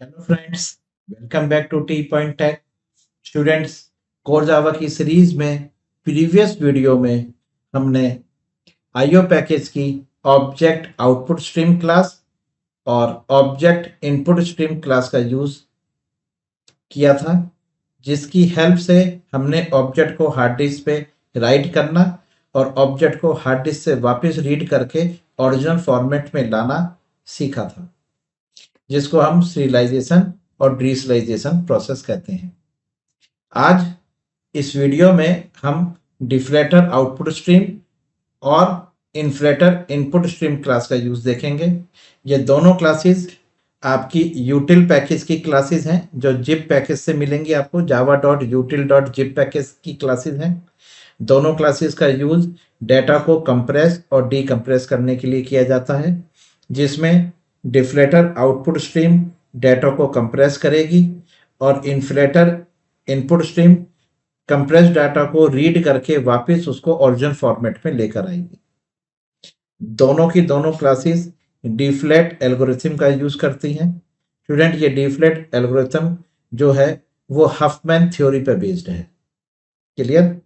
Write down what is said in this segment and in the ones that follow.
Hello friends, welcome back to T point tech. Students, core Java की series में previous video में हमने IO package की object output stream class और object input stream class का use किया था, जिसकी हेल्प से हमने ऑब्जेक्ट को हार्ड डिस्क पे राइट करना और ऑब्जेक्ट को हार्ड डिस्क से वापस रीड करके ओरिजिनल फॉर्मेट में लाना सीखा था, जिसको हम सीरियलाइजेशन और डीसरियलाइजेशन प्रोसेस कहते हैं। आज इस वीडियो में हम डिफ्लेटर आउटपुट स्ट्रीम और इन्फ्लेटर इनपुट स्ट्रीम क्लास का यूज देखेंगे। ये दोनों क्लासेस आपकी यूटिल पैकेज की क्लासेस हैं, जो जिप पैकेज से मिलेंगी आपको। java.util.zip पैकेज की क्लासेस हैं। दोनों क्लासेस का यूज डेटा को कंप्रेस और डीकंप्रेस करने के लिए किया जाता है, जिसमें डिफ्लेटर आउटपुट स्ट्रीम डेटा को कंप्रेस करेगी और inflator input stream compress data को रीड करके वापस उसको ओरिजिनल फॉर्मेट में लेकर आएगी। दोनों की दोनों क्लासेस डीफ्लेट एल्गोरिथम का यूज करती हैं। स्टूडेंट, ये डीफ्लेट एल्गोरिथम जो है वो हफमैन थ्योरी पे बेस्ड है। क्लियर?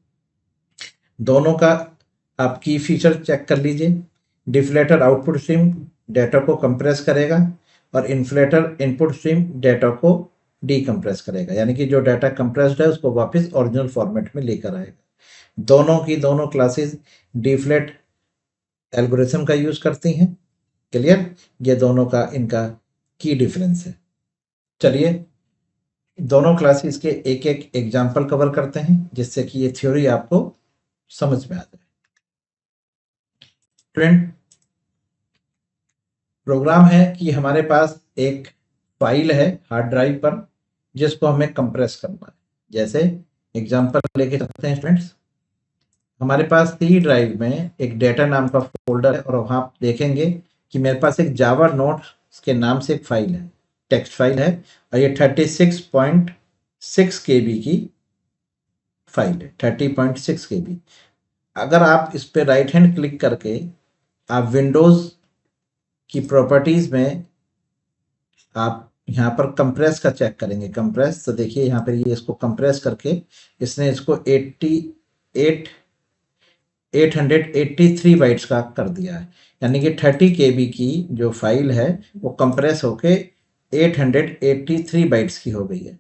दोनों का आप की फीचर चेक कर लीजिए। डिफ्लेटर आउटपुट स्ट्रीम डेटा को कंप्रेस करेगा और इन्फ्लेटर इनपुट स्ट्रीम डेटा को डीकंप्रेस करेगा, यानी कि जो डाटा कंप्रेस्ड है उसको वापस ओरिजिनल फॉर्मेट में लेकर आएगा। दोनों की दोनों क्लासेस डीफ्लेट एल्गोरिथम का यूज करती हैं। क्लियर? ये दोनों का इनका की डिफरेंस है। चलिए दोनों क्लासेस के एक एक एग्जाम्पल कवर करते हैं, जिससे कि ये थ्योरी आपको समझ में आ जाए। स्टूडेंट, प्रोग्राम है कि हमारे पास एक फाइल है हार्ड ड्राइव पर, जिसको हमें कंप्रेस करना है। जैसे एग्जांपल लेके चलते हैं स्टूडेंट्स। हमारे पास सी ड्राइव में एक डेटा नाम का फोल्डर है और वहां आप देखेंगे कि मेरे पास एक जावा नोट्स के नाम से एक फाइल है, टेक्स्ट फाइल है, और ये 36.6 केबी की फाइल है। 30.6 केबी। अगर आप इस पे राइट हैंड क्लिक करके आप विंडोज की प्रॉपर्टीज में आप यहाँ पर कंप्रेस का चेक करेंगे। कंप्रेस तो देखिए यहाँ पर ये इसको कंप्रेस करके इसने इसको 883 बाइट्स का कर दिया है, यानी कि 30 केबी की जो फाइल है वो कंप्रेस होके 883 बाइट्स की हो गई है।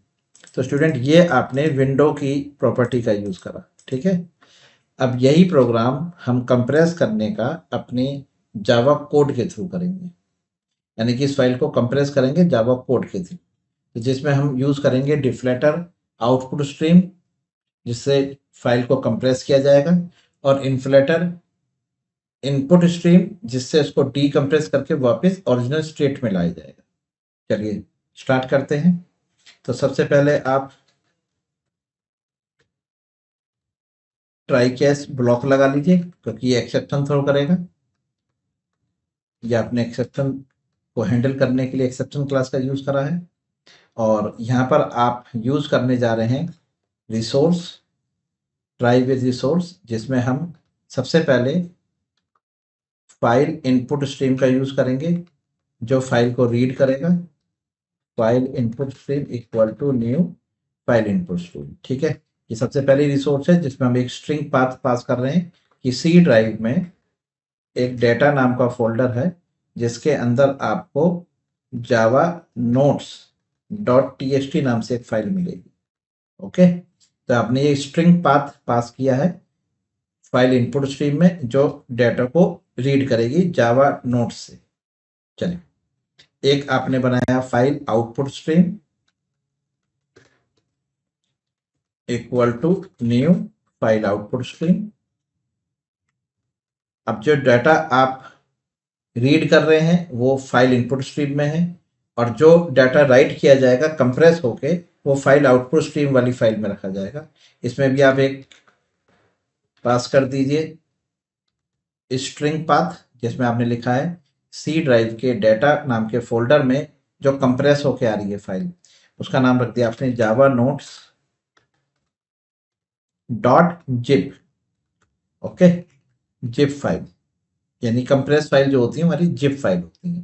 तो स्टूडेंट, ये आपने विंडो की प्रॉपर्टी का यूज करा, ठीक है। अब यही प्रोग्राम हम कंप्रेस करने का अपने जावा कोड के थ्रू करेंगे, यानी कि इस फाइल को कंप्रेस करेंगे जावा कोड के थ्रू, जिसमें हम यूज करेंगे डिफ्लेटर आउटपुट स्ट्रीम, जिससे फाइल को कंप्रेस किया जाएगा, और इन्फ्लेटर इनपुट स्ट्रीम, जिससे इसको डीकंप्रेस करके वापस ओरिजिनल स्टेट में लाया जाएगा। चलिए स्टार्ट करते हैं। तो सबसे पहले आप ट्राई कैच ब्लॉक लगा लीजिए, क्योंकि ये एक्सेप्शन थ्रो करेगा। ये आपने एक्सेप्शन को हैंडल करने के लिए एक्सेप्शन क्लास का यूज करा है। और यहाँ पर आप यूज करने जा रहे हैं रिसोर्स, ट्राई विद रिसोर्स, जिसमें हम सबसे पहले फाइल इनपुट स्ट्रीम का यूज करेंगे, जो फाइल को रीड करेगा। File input stream equal to new file input stream, ठीक है। ये सबसे पहले रिसोर्स है, जिसमें हम एक स्ट्रिंग पाथ पास कर रहे हैं कि सी ड्राइव में एक डेटा नाम का फोल्डर है, जिसके अंदर आपको जावा नोट्स .txt नाम से एक फाइल मिलेगी। ओके, तो आपने ये स्ट्रिंग पाथ पास किया है फाइल इनपुट स्ट्रीम में, जो डेटा को रीड करेगी जावा नोट्स से। चलिए, एक आपने बनाया file output stream equal to new file output stream. अब जो डाटा आप रीड कर रहे हैं वो फाइल इनपुट स्ट्रीम में है, और जो डाटा राइट किया जाएगा कंप्रेस होके वो फाइल आउटपुट स्ट्रीम वाली फाइल में रखा जाएगा। इसमें भी आप एक पास कर दीजिए स्ट्रिंग पाथ, जिसमें आपने लिखा है सी ड्राइव के डेटा नाम के फोल्डर में जो कंप्रेस होके आ रही है फाइल, उसका नाम रख दिया आपने Java notes .zip। Okay, zip file, यानी कंप्रेस फाइल जो होती है हमारी जिप फाइल होती है।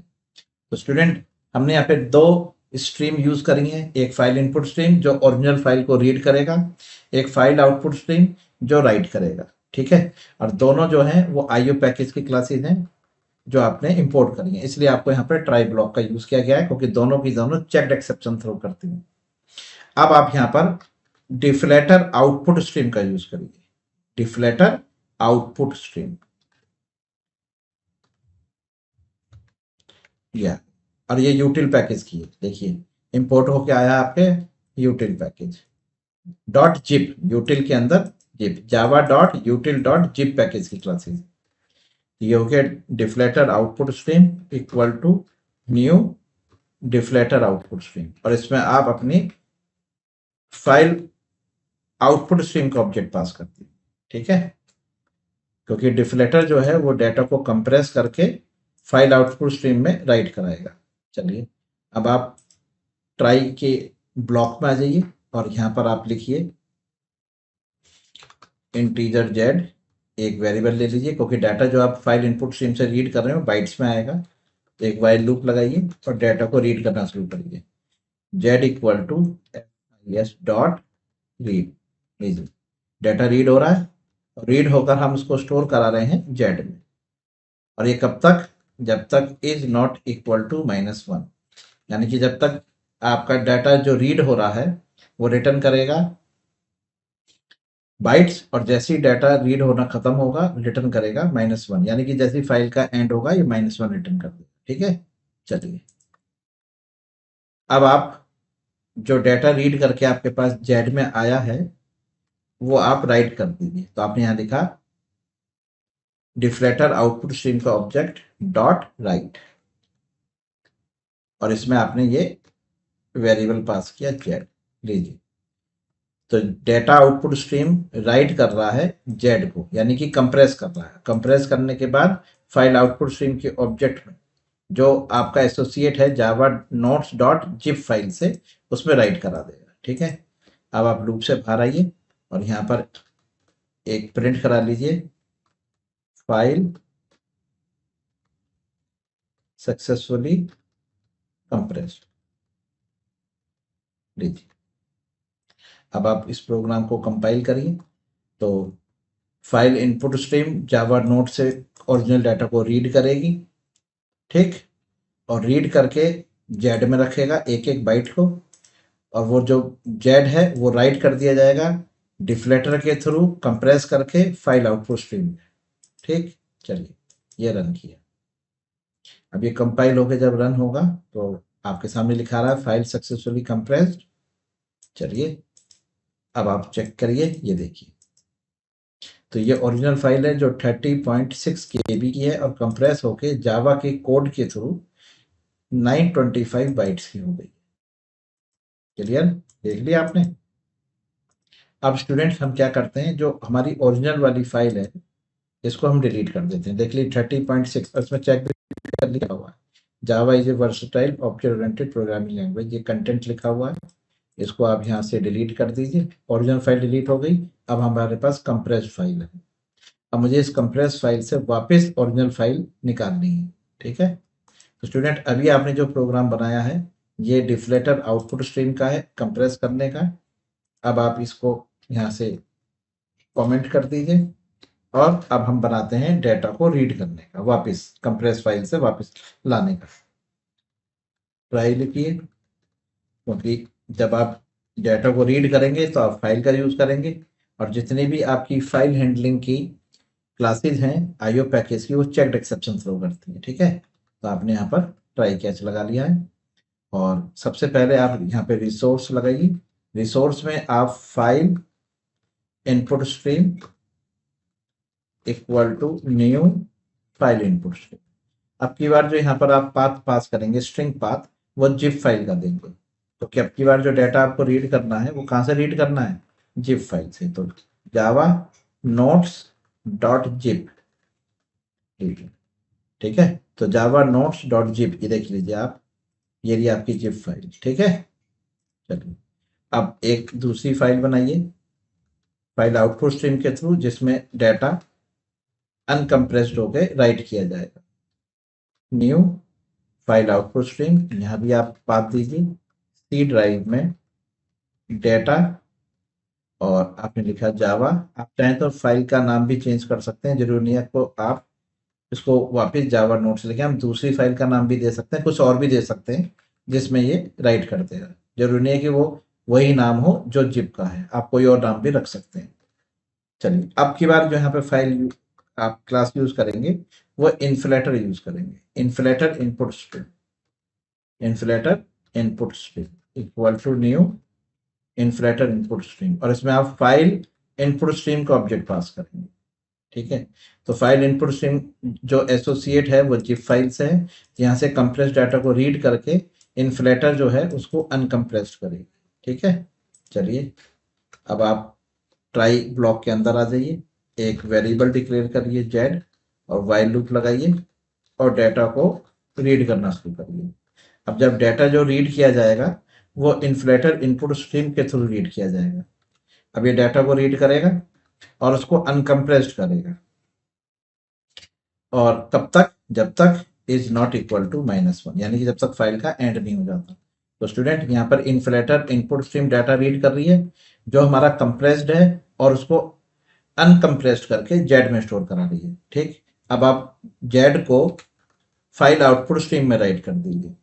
तो स्टूडेंट, हमने यहाँ पे दो स्ट्रीम यूज करी है, एक फाइल इनपुट स्ट्रीम जो ओरिजिनल फाइल को रीड करेगा, एक फाइल आउटपुट स्ट्रीम जो राइट करेगा, ठीक है। और दोनों जो हैं वो आईओ पैकेज की क्लासेस हैं जो आपने इंपोर्ट करी है, इसलिए आपको यहाँ पर ट्राई ब्लॉक का यूज किया गया है क्योंकि दोनों की दोनों चेक्ड एक्सेप्शन थ्रो करती हैं। अब आप यहाँ पर डिफलेटर आउटपुट स्ट्रीम का यूज करिए, डिफलेटर आउटपुट स्ट्रीम, या और ये यूटिल पैकेज की है, देखिए इंपोर्ट होके आया आपके util package dot zip, util के अंदर zip, Java dot util dot zip package की क्लासेस। ये हो गया deflater output stream equal to new deflater output stream, और इसमें आप अपनी फाइल आउटपुट स्ट्रीम का ऑब्जेक्ट पास करती है, ठीक है, क्योंकि डिफलेटर जो है वो डाटा को कंप्रेस करके फाइल आउटपुट स्ट्रीम में राइट कराएगा। चलिए अब आप ट्राई के ब्लॉक में आ जाइए और यहाँ पर आप लिखिए इंटीजर जेड, एक वेरिएबल ले लीजिए क्योंकि डाटा जो आप फाइल इनपुट स्ट्रीम से रीड कर रहे हो बाइट्स में आएगा, तो एक वाइल लूप लगाइए और डाटा को रीड करना शुरू करिए। Z equal to S dot read, लीजिए डाटा रीड हो रहा है, रीड होकर हम उसको स्टोर करा रहे हैं जेड में, और ये कब तक, जब तक इज नॉट इक्वल टू -1, यानी कि जब तक आपका डाटा जो रीड हो रहा है वो रिटर्न करेगा बाइट्स, और जैसे ही डाटा रीड होना खत्म होगा रिटर्न करेगा -1, यानी कि जैसी फाइल का एंड होगा ये -1 रिटर्न कर देगा, ठीक है। चलिए अब आप जो डाटा रीड करके आपके पास जेड में आया है वो आप राइट कर दीजिए, तो आपने यहाँ लिखा डिफलेटर आउटपुट स्ट्रीम का ऑब्जेक्ट डॉट राइट, और इसमें आपने ये वेरिएबल पास किया जेड, लीजिए तो डेटा आउटपुट स्ट्रीम राइट कर रहा है जेड को, यानी कि कंप्रेस कर रहा है, कंप्रेस करने के बाद फाइल आउटपुट स्ट्रीम के ऑब्जेक्ट में जो आपका एसोसिएट है जावा नोट्स डॉट जिप फाइल से उसमें राइट करा देगा, ठीक है। अब आप लूप से बाहर आइए और यहाँ पर एक प्रिंट करा लीजिए फाइल सक्सेसफुली कंप्रेस्ड, लीजिए अब आप इस प्रोग्राम को कंपाइल करिए, तो फाइल इनपुट स्ट्रीम जावा नोट से ओरिजिनल डाटा को रीड करेगी, ठीक, और रीड करके जेड में रखेगा एक एक बाइट को, और वो जो जेड है वो राइट कर दिया जाएगा डिफलेटर के थ्रू कंप्रेस करके फाइल आउटपुट स्ट्रीम में, ठीक। चलिए ये रन किया, अब ये कंपाइल होकर जब रन होगा तो आपके सामने लिखा रहा है फाइल सक्सेसफुली कंप्रेस्ड। चलिए अब आप चेक करिए, ये देखिए तो ये ओरिजिनल फाइल है जो 30.6 KB की है और कंप्रेस होके जावा के कोड के थ्रू 925 बाइट्स की हो गई। क्लियर, देख लिया आपने। अब स्टूडेंट्स हम क्या करते हैं, जो हमारी ओरिजिनल वाली फाइल है इसको हम डिलीट कर देते हैं। देख ली 30.6, इसमें चेक भी कर लिखा हुआ है Java is a versatile object oriented programming language, ये कंटेंट लिखा हुआ है, इसको आप यहाँ से डिलीट कर दीजिए। ओरिजिनल फाइल डिलीट हो गई, अब हमारे पास कंप्रेस्ड फाइल है। अब मुझे इस कंप्रेस फाइल से वापस ओरिजिनल फाइल निकालनी है, ठीक है। तो स्टूडेंट अभी आपने जो प्रोग्राम बनाया है ये डिफलेटर आउटपुट स्ट्रीम का है कंप्रेस करने का। अब आप इसको यहाँ से कमेंट कर दीजिए और अब हम बनाते हैं डेटा को रीड करने का, वापस कंप्रेस फाइल से वापस लाने का। ट्राई लिखिए, क्योंकि जब आप डेटा को रीड करेंगे तो आप फाइल का यूज करेंगे, और जितनी भी आपकी फाइल हैंडलिंग की क्लासेज हैं आईओ पैकेज की वो चेक्ड एक्सेप्शन थ्रो करती है, ठीक है। तो आपने यहाँ पर ट्राई कैच लगा लिया है, और सबसे पहले आप यहाँ पे रिसोर्स लगाइए। रिसोर्स में आप file input stream equal to new file input stream. अब की बार जो यहाँ पर आप पाथ पास करेंगे स्ट्रिंग पाथ वो जिप फाइल का देंगे, तो कि अब की बार जो डाटा आपको रीड करना है वो कहाँ से रीड करना है, जिप फाइल से। तो जावा नोट्स डॉट जिप, ठीक है। तो जावा नोट्स डॉट जिप ये देख लीजिए आप, ये रही आपकी जिप फाइल, ठीक है। चलिए अब एक दूसरी फाइल बनाइए फाइल आउटपुट स्ट्रीम के थ्रू, जिसमें डाटा अनकम्प्रेस्ड होके राइट किया जाएगा। न्यू फाइल आउटपुट स्ट्रीम, यहाँ भी आप पाथ दीजिए सी ड्राइव में डेटा और आपने लिखा जावा। आप चाहें तो फाइल का नाम भी चेंज कर सकते हैं, जरूरी नहीं है आपको आप इसको वापस जावा नोट्स लिखे, हम दूसरी फाइल का नाम भी दे सकते हैं, कुछ और भी दे सकते हैं जिसमें ये राइट करते हैं। जरूरी नहीं है कि वो वही नाम हो जो जिप का है, आप कोई और नाम भी रख सकते हैं। चलिए अब की बार जो यहाँ पे फाइल आप क्लास यूज करेंगे वो इन्फ्लेटर यूज करेंगे। Inflater input stream, inflater input stream equal to new inflater input stream, और इसमें आप फाइल इनपुट स्ट्रीम का ऑब्जेक्ट पास करेंगे। ठीक है, तो फाइल इनपुट स्ट्रीम जो एसोसिएट है वो जिप फाइल से है, यहाँ से कंप्रेस डाटा को रीड करके इन्फ्लेटर जो है उसको अनकम्प्रेस्ड करेगी। ठीक है, चलिए अब आप ट्राई ब्लॉक के अंदर आ जाइए, एक वेरिएबल डिक्लेयर करिए जेड और वाइल लूप लगाइए और डाटा को रीड करना शुरू करिए। अब जब डाटा जो रीड किया जाएगा वो इन्फ्लेटर इनपुट स्ट्रीम के थ्रू रीड किया जाएगा। अब ये डाटा को रीड करेगा और उसको अनकम्प्रेस्ड करेगा, और तब तक जब तक इज नॉट इक्वल टू -1, यानी कि जब तक फाइल का एंड नहीं हो जाता। तो स्टूडेंट यहाँ पर inflator input stream data read कर रही है जो हमारा कंप्रेस्ड है और उसको अनकम्प्रेस्ड करके जेड में स्टोर करा रही है। ठीक, अब आप जेड को फाइल आउटपुट स्ट्रीम में राइट कर दीजिए।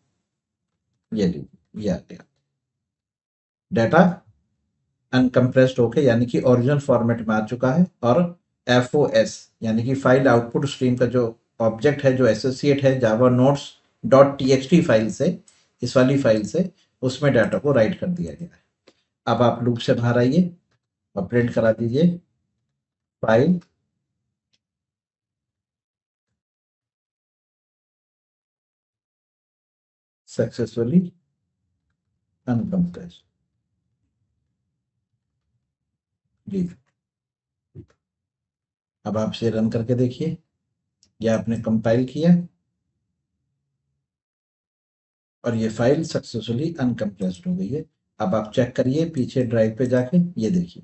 ये लीजिए, ये आ गया डाटा अनकम्प्रेस्ड होके, यानी कि ओरिजिनल फॉर्मेट में आ चुका है, और FOS यानी कि फाइल आउटपुट स्ट्रीम का जो ऑब्जेक्ट है जो एसोसिएट है जावा नोट्स डॉट txt फाइल से, इस वाली फाइल से, उसमें डाटा को राइट कर दिया गया है। अब आप लूप से बाहर आइए और प्रिंट करा दीजिए फाइल सक्सेसफुली अनकम्प्रेस्ड। जी, अब आप इसे रन करके देखिए, यह आपने कंपाइल किया और ये फाइल सक्सेसफुली अनकम्प्रेस्ड हो गई है। अब आप चेक करिए पीछे ड्राइव पे जाके, ये देखिए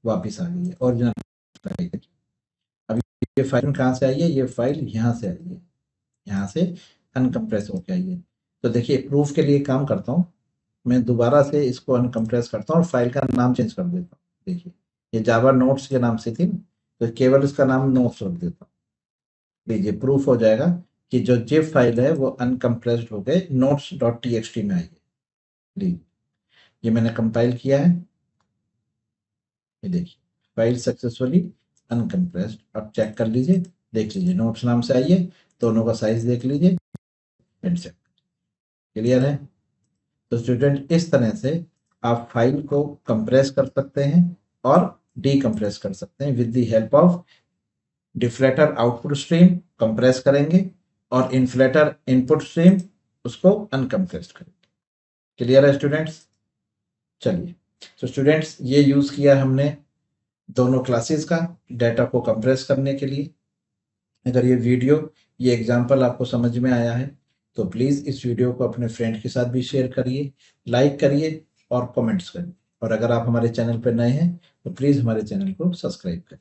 वापस आ गई है ओरिजिनल फाइल। अब ये फाइल कहाँ से आई है? ये फाइल यहाँ से आई है, यहाँ से अनकम्प्रेस होकर आई है। तो देखिए प्रूफ के लिए काम करता हूँ, मैं दोबारा से इसको अनकम्प्रेस करता हूँ और फाइल का नाम चेंज कर देता हूँ। देखिए ये जावा नोट्स के नाम से थी, तो केवल इसका नाम नोट्स रख देता हूँ। लीजिए प्रूफ हो जाएगा कि जो जिप फाइल है वो अनकम्प्रेस्ड होकर नोट्स डॉट txt में आई है। लीजिए ये मैंने कंपाइल किया है, ये देखिए फाइल सक्सेसफुली अनकम्प्रेस्ड। अब चेक कर लीजिए, देख लीजिए नोट्स नाम से आई है, दोनों का साइज देख लीजिए, क्लियर है। तो स्टूडेंट इस तरह से आप फाइल को कंप्रेस कर सकते हैं और डीकंप्रेस कर सकते हैं with the help of deflator output stream compress करेंगे और इन्फ्लेटर इनपुट स्ट्रीम उसको अनकम्प्रेस करेंगे। क्लियर है स्टूडेंट्स? चलिए, तो स्टूडेंट्स ये यूज किया हमने दोनों क्लासेस का डाटा को कंप्रेस करने के लिए। अगर ये वीडियो, ये एग्जाम्पल आपको समझ में आया है तो प्लीज़ इस वीडियो को अपने फ्रेंड के साथ भी शेयर करिए, लाइक करिए और कमेंट्स करिए। और अगर आप हमारे चैनल पर नए हैं तो प्लीज़ हमारे चैनल को सब्सक्राइब करें।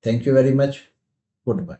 Thank you very much, good bye.